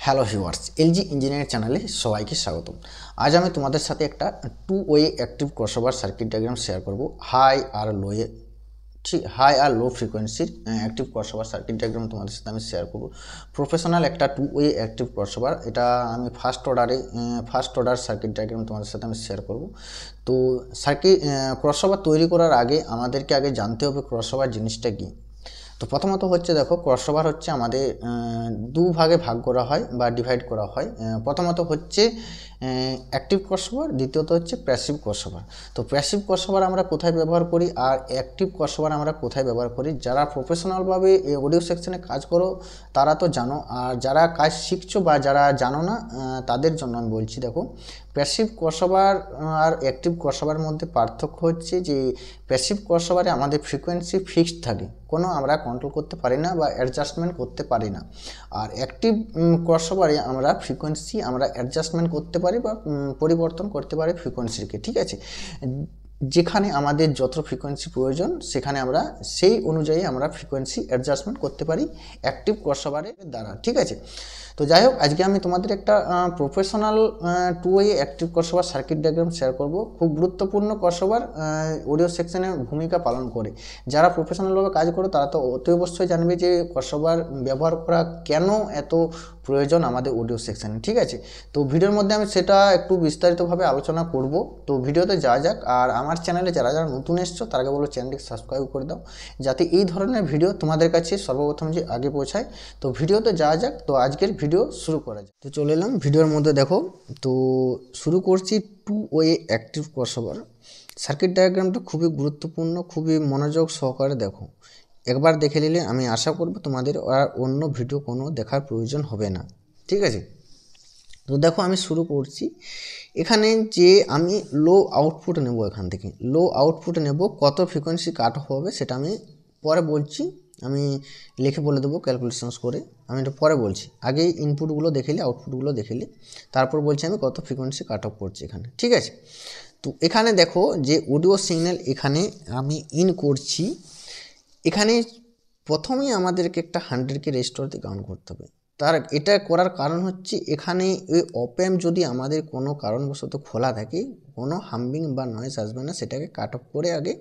Hello viewers, LG engineering চ্যানেলে সবাইকে স্বাগতম। আজ আমি তোমাদের সাথে একটা two way active crossover circuit diagram share করব। হাই আর লো ফ্রিকোয়েন্সির অ্যাক্টিভ ক্রসওভার সার্কিট ডায়াগ্রাম তোমাদের সাথে আমি শেয়ার করব। প্রফেশনাল একটা টু ওয়ে অ্যাক্টিভ ক্রসওভার, এটা আমি ফার্স্ট অর্ডার সার্কিট ডায়াগ্রাম তোমাদের সাথে আমি শেয়ার করব। তো ক্রসওভার তৈরি করার আগে আমাদেরকে আগে জানতে হবে ক্রসওভার জিনিসটা কী। তো প্রথমত হচ্ছে, দেখো, ক্রসওভার হচ্ছে আমাদের দু ভাগে ভাগ করা হয় বা ডিভাইড করা হয়। প্রথমত হচ্ছে অ্যাক্টিভ ক্রসওভার, দ্বিতীয়ত হচ্ছে প্যাসিভ ক্রসওভার। তো প্যাসিভ ক্রসওভার আমরা কোথায় ব্যবহার করি আর অ্যাক্টিভ ক্রসওভার আমরা কোথায় ব্যবহার করি, যারা প্রফেশনালভাবে অডিও সেকশনে কাজ করো তারা তো জানো, আর যারা কাজ শিখছো বা যারা জানো না তাদের জন্য আমি বলছি। দেখো, প্যাসিভ ক্রসওভার আর অ্যাক্টিভ ক্রসওভারের মধ্যে পার্থক্য হচ্ছে যে প্যাসিভ ক্রসওভারে আমাদের ফ্রিকোয়েন্সি ফিক্সড থাকে, কোনো আমরা কন্ট্রোল করতে পারি না বা অ্যাডজাস্টমেন্ট করতে পারি না। আর অ্যাক্টিভ ক্রসওভারে আমরা ফ্রিকোয়েন্সি অ্যাডজাস্টমেন্ট করতে পারি বা পরিবর্তন করতে পারি ফ্রিকোয়েন্সিকে, ঠিক আছে। যেখানে আমাদের যত ফ্রিকোয়েন্সি প্রয়োজন সেখানে আমরা সেই অনুযায়ী আমরা ফ্রিকোয়েন্সি অ্যাডজাস্টমেন্ট করতে পারি অ্যাক্টিভ ক্রসওভারের দ্বারা, ঠিক আছে। তো যাই হোক, আজকে আমি তোমাদের একটা professional two way active crossover circuit diagram share করব। খুব গুরুত্বপূর্ণ ক্রসওভার অডিও সেকশনে ভূমিকা পালন করে। যারা প্রফেশনালভাবে কাজ করো তারা তো অতি অবশ্যই জানবে যে ক্রসওভার ব্যবহার করা কেন এত প্রয়োজন আমাদের অডিও সেকশনে, ঠিক আছে। তো ভিডিওর মধ্যে আমি সেটা একটু বিস্তারিতভাবে আলোচনা করব। তো ভিডিওতে যাওয়া যাক। আর আমার চ্যানেলে যারা যারা নতুন এসছো তারাকে বলো চ্যানেলটিকে সাবস্ক্রাইব করে দাও, যাতে এই ধরনের ভিডিও তোমাদের কাছে সর্বপ্রথম যে আগে পৌঁছায়। তো ভিডিওতে যাওয়া যাক। তো আজকের ভিডিও শুরু করা যাক। তো চলে এলাম ভিডিওর মধ্যে। দেখো, তো শুরু করছি two way active crossover circuit ডায়াগ্রামটা। খুবই গুরুত্বপূর্ণ, খুবই মনোযোগ সহকারে দেখো। একবার দেখে নিলে আমি আশা করব তোমাদের আর অন্য ভিডিও কোনো দেখার প্রয়োজন হবে না, ঠিক আছে। তো দেখো, আমি শুরু করছি। এখানে যে আমি লো আউটপুট নেব, এখান থেকে লো আউটপুট নেব, কত ফ্রিকোয়েন্সি কাট অফ হবে সেটা আমি পরে বলছি। আমি লিখে বলে দেবো ক্যালকুলেশনস করে, আমি এটা পরে বলছি। আগে ইনপুটগুলো দেখেলি, আউটপুটগুলো দেখেলি, তারপর বলছি আমি কত ফ্রিকোয়েন্সি কাট অফ করছি এখানে, ঠিক আছে। তো এখানে দেখো যে অডিও সিগন্যাল এখানে আমি ইন করছি। এখানে প্রথমেই আমাদেরকে একটা 100K রেজিস্টার দিয়ে কাউন্ট করতে হবে। এটা করার কারণ হচ্ছে, এখানে ওই অপ অ্যাম্প যদি আমাদের কোনো কারণবশত খোলা থাকে, কোনো হাম্বিং বা নয়েজ আসবে না, সেটাকে কাট অফ করে আগে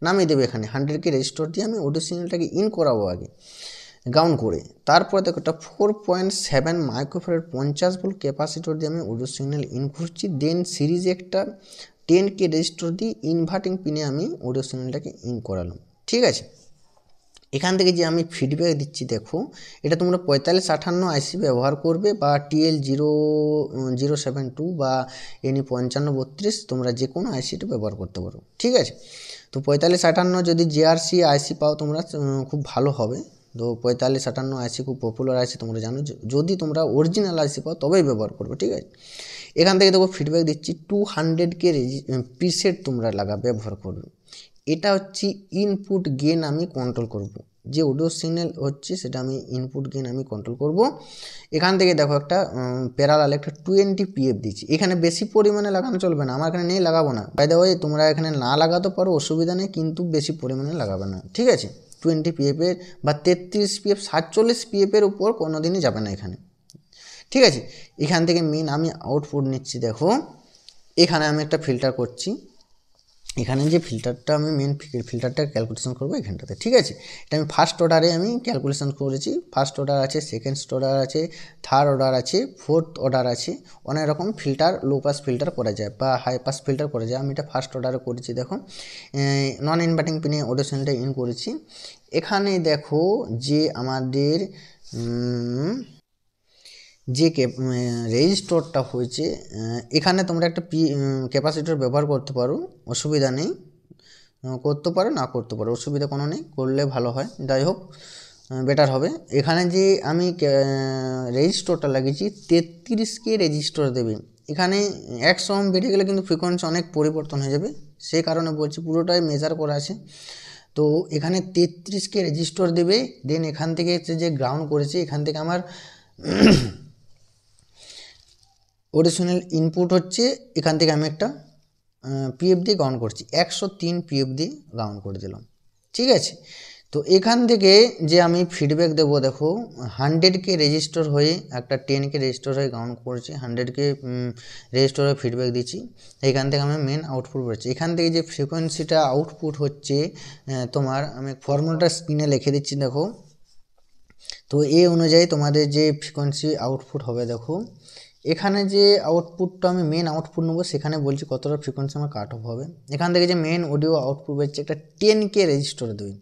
নামিয়ে দেবে। এখানে 100K রেজিস্টার দিয়ে আমি অডিও সিগন্যালটাকে ইন করাবো আগে গাউন করে। তারপরে দেখো, একটা 4.7 মাইক্রোফ্যারাড 50 ভোল্ট ক্যাপাসিটর দিয়ে আমি অডিও সিগন্যাল ইন করছি। দেন সিরিজে একটা 10K রেজিস্টার দিয়ে ইনভার্টিং পিনে আমি অডিও সিগন্যালটাকে ইন করালাম, ঠিক আছে। এখান থেকে যে আমি ফিডব্যাক দিচ্ছি, দেখো, এটা তোমরা 4558 আইসি ব্যবহার করবে বা TL0072 বা এনি 5532, তোমরা যে কোনো আইসিটা ব্যবহার করতে পারো, ঠিক আছে। তো 4558 যদি জেআরসি আইসি পাও তোমরা খুব ভালো হবে। তো 4558 আইসি খুব পপুলার আইসি, তোমরা জানো। যদি তোমরা অরিজিনাল আইসি পাও তবেই ব্যবহার করবে, ঠিক আছে। এখান থেকে দেখো ফিডব্যাক দিচ্ছি, 200K প্রিসেট তোমরা ব্যবহার করবে। এটা হচ্ছে ইনপুট গেন আমি কন্ট্রোল করব, যে অডিও সিগন্যাল হচ্ছে সেটা আমি ইনপুট গেন আমি কন্ট্রোল করব। এখান থেকে দেখো একটা প্যারালাল একটা 20 PF দিচ্ছি। এখানে বেশি পরিমাণে লাগানো চলবে না, আমার এখানে নেই, লাগাবো না। বাই দ্য ওয়ে, তোমরা এখানে না লাগাতে পারো, অসুবিধা নেই, কিন্তু বেশি পরিমাণে লাগাবে না, ঠিক আছে। 20 PF এর বা 33 PF 47 PF এর উপর কোনো দিনই যাবে না এখানে, ঠিক আছে। এখান থেকে মেন আমি আউটপুট নিচ্ছি। দেখো, এখানে আমি একটা ফিল্টার করছি। এখানে যে ফিল্টারটা আমি মেন ফিল্টারটা ক্যালকুলেশন করবো এখানটাতে, ঠিক আছে। এটা আমি ফার্স্ট অর্ডারে আমি ক্যালকুলেশন করেছি। ফার্স্ট অর্ডার আছে, সেকেন্ড অর্ডার আছে, থার্ড অর্ডার আছে, ফোর্থ অর্ডার আছে। অনেক রকম ফিল্টার, লো পাস ফিল্টার করা যায় বা হাই পাস ফিল্টার করা যায়। আমি এটা ফার্স্ট অর্ডারে করেছি। দেখো, নন ইনভার্টিং পিনে অডিও সিগন্যালটা ইন করেছি। এখানে দেখো যে আমাদের যে রেজিস্টরটা হয়েছে, এখানে তোমরা একটা ক্যাপাসিটর ব্যবহার করতে পারো, অসুবিধা নেই। করতে পারো, না করতে পারো, অসুবিধা কোনো নেই, করলে ভালো হয়। যাই হোক, বেটার হবে। এখানে যে আমি রেজিস্টরটা লাগিয়েছি 33K রেজিস্টর দেবে। এখানে 100 ওহম বেড়ে গেলে কিন্তু ফ্রিকোয়েন্সি অনেক পরিবর্তন হয়ে যাবে, সেই কারণে বলছি, পুরোটাই মেজার করা আছে। তো এখানে 33K রেজিস্টর দেবে। দেন এখান থেকে যে গ্রাউন্ড করেছে, এখান থেকে আমার অডিশনাল ইনপুট হচ্ছে, এখান থেকে আমি একটা পিএফ দিয়ে গাউন করছি, 103 পিএফ দিয়ে গাউন করে দিলাম, ঠিক আছে। তো এখান থেকে যে আমি ফিডব্যাক দেবো, দেখো 100K রেজিস্টার হয়ে একটা 10K রেজিস্টার হয়ে কাউন্ট করছি, 100K রেজিস্টার হয়ে ফিডব্যাক দিচ্ছি। এখান থেকে আমি মেন আউটপুট বেরোচ্ছে। এখান থেকে যে ফ্রিকোয়েন্সিটা আউটপুট হচ্ছে তোমার, আমি ফর্মুলাটা স্ক্রিনে লিখে দিচ্ছি দেখো। তো এই অনুযায়ী তোমাদের যে ফ্রিকোয়েন্সি আউটপুট হবে, দেখো এখানে যে আউটপুটটা আমি মেন আউটপুট নেবো, সেখানে বলছি কতটা ফ্রিকোয়েন্সি আমার কাট অফ হবে। এখান থেকে যে মেন অডিও আউটপুট হচ্ছে একটা 10K রেজিস্টার দেবে,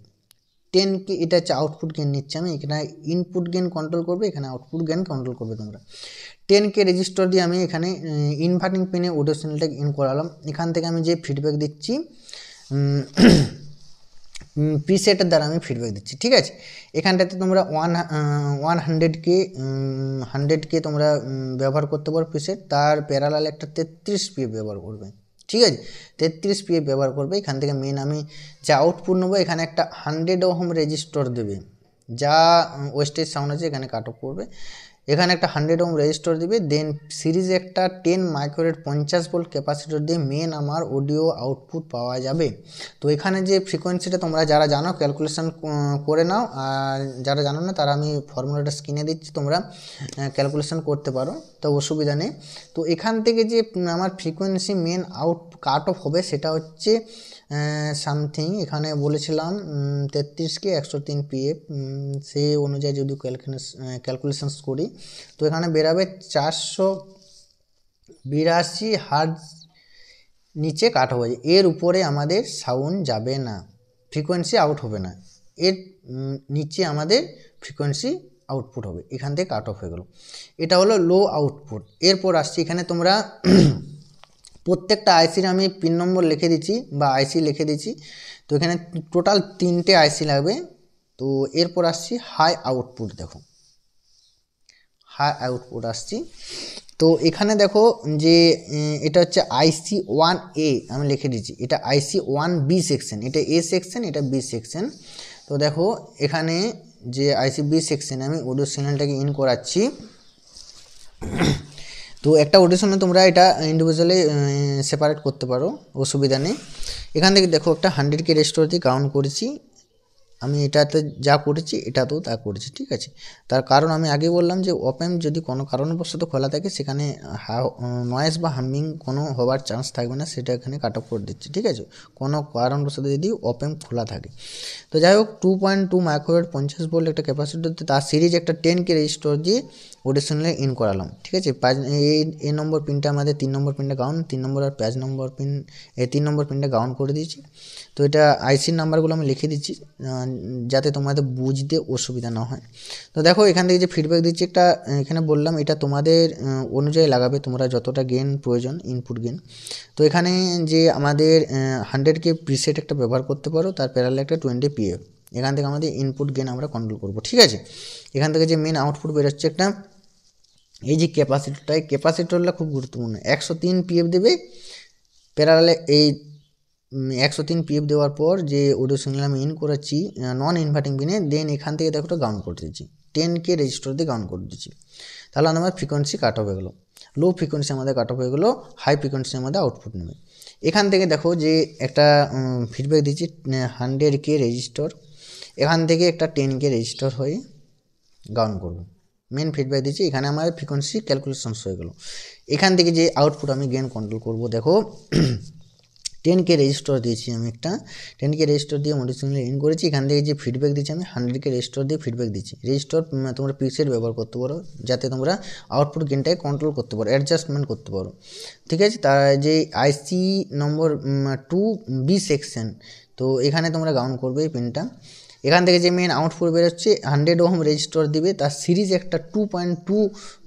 10K, এটা হচ্ছে আউটপুট গেন নিচ্ছে আমি। এখানে ইনপুট গেন কন্ট্রোল করবে, এখানে আউটপুট গেন কন্ট্রোল করবে তোমরা। 10K রেজিস্টার দিয়ে আমি এখানে ইনভার্টিং পিনে অডিও সিগন্যালটাকে ইন করালাম। এখান থেকে আমি যে ফিডব্যাক দিচ্ছি প্রিসেটের দ্বারা আমি ফিডব্যাক দিচ্ছি, ঠিক আছে। এখানটাতে তোমরা 100K তোমরা ব্যবহার করতে পারো প্রিসেট, তার প্যারালাল একটা 33 PF ব্যবহার করবে, ঠিক আছে। 33 PF ব্যবহার করবে। এখান থেকে মেন আমি যা আউটপুট নেবো, এখানে একটা 100 ওহম রেজিস্টার দেবে, যা ওয়েস্টেজ সাউন্ড আছে এখানে কাট অফ করবে। এখানে একটা 100 ওহম রেজিস্টার দিবে, দেন সিরিজে একটা 10 মাইক্রোরেট 50 ভোল্ট ক্যাপাসিটর দিয়ে মেন আমার অডিও আউটপুট পাওয়া যাবে। তো এখানে যে ফ্রিকোয়েন্সিটা তোমরা যারা জানো ক্যালকুলেশন করে নাও, আর যারা জানো না তারা আমি ফর্মুলাটা স্ক্রিনে দিচ্ছি, তোমরা ক্যালকুলেশন করতে পারো, তো অসুবিধা নেই। তো এখান থেকে যে আমার frequency main out cut off হবে সেটা হচ্ছে সামথিং, এখানে বলেছিলাম 33K 103 PF, সেই অনুযায়ী যদি ক্যালকুলেশনস করি তো এখানে বেরাবে 482 হার্জ নিচে কাট হবে। এর উপরে আমাদের সাউন্ড যাবে না, ফ্রিকোয়েন্সি আউট হবে না, এর নিচে আমাদের ফ্রিকোয়েন্সি আউটপুট হবে। এখান থেকে কাট অফ হয়ে গেল, এটা হলো লো আউটপুট। এরপর আসছি, এখানে তোমরা প্রত্যেকটা আইসির আমি পিন নম্বর লিখে দিচ্ছি বা আইসি লিখে দিচ্ছি। তো এখানে টোটাল 3টে আইসি লাগবে। তো এরপর আসছি হাই আউটপুট, দেখো হাই আউটপুট আসছি। তো এখানে দেখো যে এটা হচ্ছে IC1A আমি লিখে দিচ্ছি, এটা IC1B সেকশন, এটা A সেকশন, এটা B সেকশন। তো দেখো এখানে যে IC1B সেকশনে আমি অডিও সিগন্যালটাকে ইন করাচ্ছি। তো একটা অডিও সিগন্যাল তোমরা এটা ইন্ডিভিজুয়ালি সেপারেট করতে পারো, অসুবিধা নেই। এখান থেকে দেখো একটা 100K রেজিস্টার দিয়ে কাউন্ট করেছি আমি, এটাতে যা করেছি এটাতেও তা করেছি, ঠিক আছে। তার কারণ আমি আগে বললাম যে অপএম্প যদি কোনো কারণবশত খোলা থাকে সেখানে নয়েজ বা হামিং কোনো হওয়ার চান্স থাকবে না, সেটা এখানে কাট অফ করে দিচ্ছি, ঠিক আছে, কোনো কারণবশত যদি অপএম্প খোলা থাকে। তো যাই হোক 2.2 মাইক্রোওয়াট 50 ভোল্ট একটা ক্যাপাসিটরতে তার সিরিজ একটা 10K রেজিস্টার দিয়ে অডিও সিগন্যাল ইন করালাম, ঠিক আছে। এই নম্বর পিনটা আমাদের 3 নম্বর পিনটা গাউন, 3 নম্বর আর 5 নম্বর পিন, এই 3 নম্বর পিনটা গাউন করে দিয়েছি। তো এটা আইসির নাম্বারগুলো আমি লিখে দিচ্ছি যাতে তোমাদের বুঝতে অসুবিধা না হয়। তো দেখো এখান থেকে যে ফিডব্যাক দিচ্ছি একটা, এখানে বললাম এটা তোমাদের অনুযায়ী লাগাবে, তোমরা যতটা গেন প্রয়োজন ইনপুট গেন। তো এখানে যে আমাদের 100K প্রিসেট একটা ব্যবহার করতে পারো, তার প্যারালাল একটা 20 PF, এখান থেকে আমাদের ইনপুট গেন আমরা কন্ট্রোল করব, ঠিক আছে। এখান থেকে যে মেন আউটপুট বেরোচ্ছে একটা, এই যে ক্যাপাসিটরটা খুব গুরুত্বপূর্ণ, 103 PF দেবে প্যারালালে। এই 103 PF দেওয়ার পর যে অডিও সিগন্যাল আমি ইন করাচ্ছি নন ইনভার্টিং পিনে, দেন এখান থেকে দেখো গাউন করে দিচ্ছি, 10K রেজিস্টার দিয়ে গাউন করে দিচ্ছি। তাহলে আমার ফ্রিকোয়েন্সি কাট অফ হয়ে গেলো, লো ফ্রিকোয়েন্সি আমাদের কাট অফ হয়ে গেলো, হাই ফ্রিকোয়েন্সি আমাদের আউটপুট নেবে। এখান থেকে দেখো যে একটা ফিডব্যাক দিচ্ছি 100K রেজিস্টার, এখান থেকে একটা 10K রেজিস্টার হয়ে গাউন করবো, মেন ফিডব্যাক দিচ্ছি। এখানে আমাদের ফ্রিকোয়েন্সি ক্যালকুলেশনস হয়ে গেলো। এখান থেকে যে আউটপুট আমি গেন কন্ট্রোল করবো, দেখো 10K রেজিস্টার দিয়েছি আমি একটা, 10K রেজিস্টার দিয়ে অডিও সিগন্যাল ইন করেছি। এখান থেকে যে ফিডব্যাক দিচ্ছি আমি 100K রেজিস্টার দিয়ে ফিডব্যাক দিচ্ছি। রেজিস্টার তোমরা প্রিসেট ব্যবহার করতে পারো যাতে তোমরা আউটপুট গেনটাকে কন্ট্রোল করতে পারো, অ্যাডজাস্টমেন্ট করতে পারো, ঠিক আছে। তার যে আইসি নম্বর 2B সেকশন, তো এখানে তোমরা গাউন করবে এই পিনটা। এখান থেকে যে মেন আউটপুট বেরোচ্ছে 100 ওহম রেজিস্টার দিবে, তার সিরিজ একটা 2.2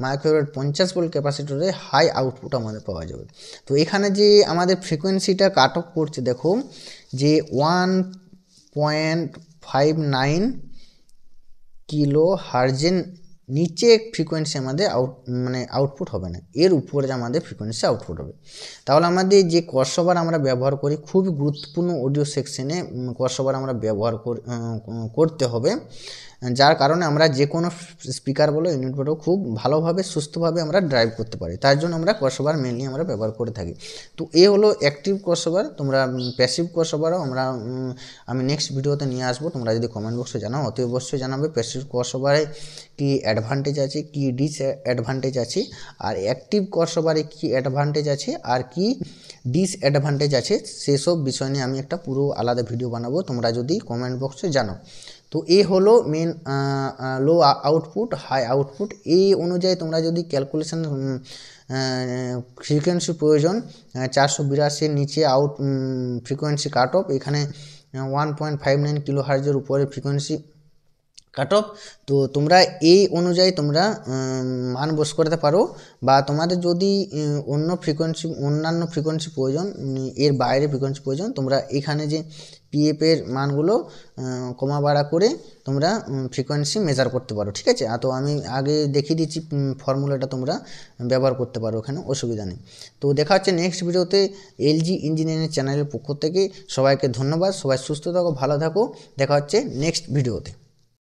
মাইক্রোওয়াট 50 ভোল্ট ক্যাপাসিটরে হাই আউটপুট আমাদের পাওয়া যাবে। তো এখানে যে আমাদের ফ্রিকোয়েন্সিটা কাট অফ করছে, দেখো যে 1.59 কিলো হার্জের নিচে ফ্রিকোয়েন্সি আমাদের আউটপুট হবে না, এর উপরে আমাদের ফ্রিকোয়েন্সি আউটপুট হবে। তাহলে আমাদের যে ক্রসওভার আমরা ব্যবহার করি, খুবই গুরুত্বপূর্ণ অডিও সেকশনে ক্রসওভার আমরা ব্যবহার করতে হবে। যার কারণে আমরা যে কোনো স্পিকার বলো ইউনিট বলো খুব ভালোভাবে সুস্থভাবে আমরা ড্রাইভ করতে পারি। তার জন্য আমরা ক্রসওভার মেনলি আমরা ব্যবহার করে থাকি। তো এ হলো অ্যাক্টিভ ক্রসওভার। তোমরা প্যাসিভ ক্রসওভারও আমি নেক্সট ভিডিওতে নিয়ে আসবো। তোমরা যদি কমেন্ট বক্সে জানাও অতি অবশ্যই জানাবে প্যাসিভ ক্রসওভারে কী অ্যাডভান্টেজ আছে, কী ডিসঅ্যাডভান্টেজ আছে, আর অ্যাক্টিভ ক্রসওভারে কী অ্যাডভান্টেজ আছে আর কি ডিসঅ্যাডভান্টেজ আছে, সেসব বিষয় নিয়ে আমি একটা পুরো আলাদা ভিডিও বানাবো, তোমরা যদি কমেন্ট বক্সে জানাও। তো এ হলো মেন লো আউটপুট হাই আউটপুট। এই অনুযায়ী তোমরা যদি ক্যালকুলেশন ফ্রিকোয়েন্সি প্রয়োজন 482 নিচে ফ্রিকোয়েন্সি কাট অফ, এখানে 1.59 কিলো হার্জের উপরে ফ্রিকোয়েন্সি কাট অফ। তো তোমরা এই অনুযায়ী তোমরা মান বস করতে পারো, বা তোমাদের যদি অন্যান্য ফ্রিকোয়েন্সি প্রয়োজন, এর বাইরে ফ্রিকোয়েন্সি প্রয়োজন, তোমরা এখানে যে পিএফের মানগুলো কমা বাড়া করে তোমরা ফ্রিকোয়েন্সি মেজার করতে পারো, ঠিক আছে। তো আমি আগে দেখিয়ে দিচ্ছি ফর্মুলাটা, তোমরা ব্যবহার করতে পারো, ওখানে অসুবিধা নেই। তো দেখা হচ্ছে নেক্সট ভিডিওতে এলজি ইঞ্জিনিয়ারিং চ্যানেলের পক্ষ থেকে। সবাইকে ধন্যবাদ, সবাই সুস্থ থাকো, ভালো থাকো, দেখা হচ্ছে নেক্সট ভিডিওতে।